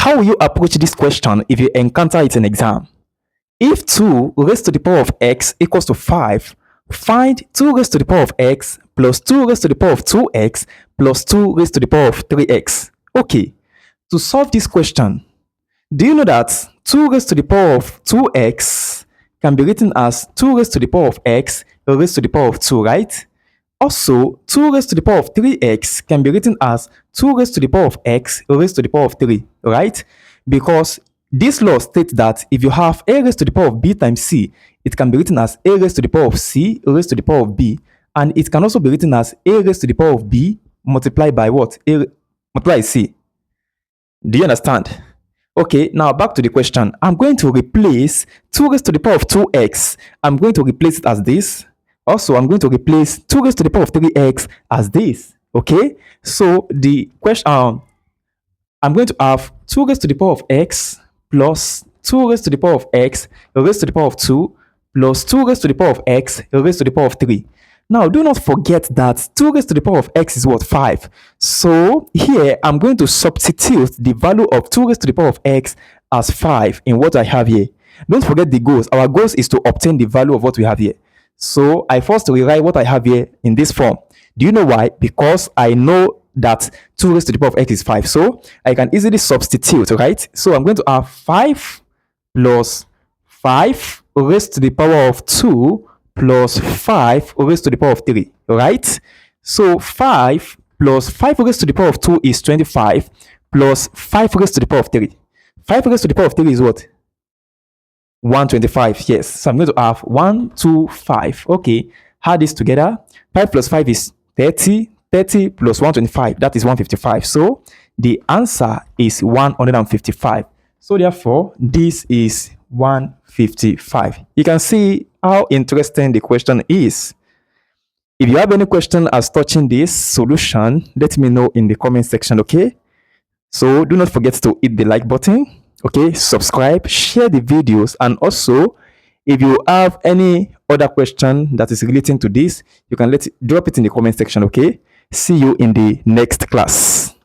how will you approach this question if you encounter it in exam? If 2 raised to the power of x equals to 5, find 2 raised to the power of x plus 2 raised to the power of 2x plus 2 raised to the power of 3x. Okay, to solve this question, do you know that 2 raised to the power of 2x can be written as 2 raised to the power of x raised to the power of 2, right? Also, 2 raised to the power of 3x can be written as 2 raised to the power of x raised to the power of 3, right? Because this law states that if you have a raised to the power of b times c, it can be written as a raised to the power of c raised to the power of b, and it can also be written as a raised to the power of b multiplied by what? A multiplied c. Do you understand? Okay, now back to the question. I'm going to replace 2 raised to the power of 2x. I'm going to replace it as this. Also, I'm going to replace 2 raised to the power of 3x as this. Okay, so the question, I'm going to have 2 raised to the power of x plus 2 raised to the power of x raised to the power of 2 plus 2 raised to the power of x raised to the power of 3. Now, do not forget that 2 raised to the power of x is what? 5. So here, I'm going to substitute the value of 2 raised to the power of x as 5 in what I have here. Don't forget the goals. Our goals is to obtain the value of what we have here. So I first rewrite what I have here in this form. Do you know why? Because I know that 2 raised to the power of x is 5. So I can easily substitute, right? So I'm going to have 5 plus 5 raised to the power of 2 plus 5 raised to the power of 3, right? So 5 plus 5 raised to the power of 2 is 25 plus 5 raised to the power of 3. 5 raised to the power of 3 is what? 125. Yes. So I'm going to have 125. Okay. Add this together. 5 plus 5 is 30. 30 plus 125. That is 155. So the answer is 155. So therefore, this is 155. You can see how interesting the question is. If you have any question as touching this solution, let me know in the comment section, okay? So do not forget to hit the like button, okay? Subscribe, share the videos, and also if you have any other question that is relating to this, you can drop it in the comment section, okay? See you in the next class.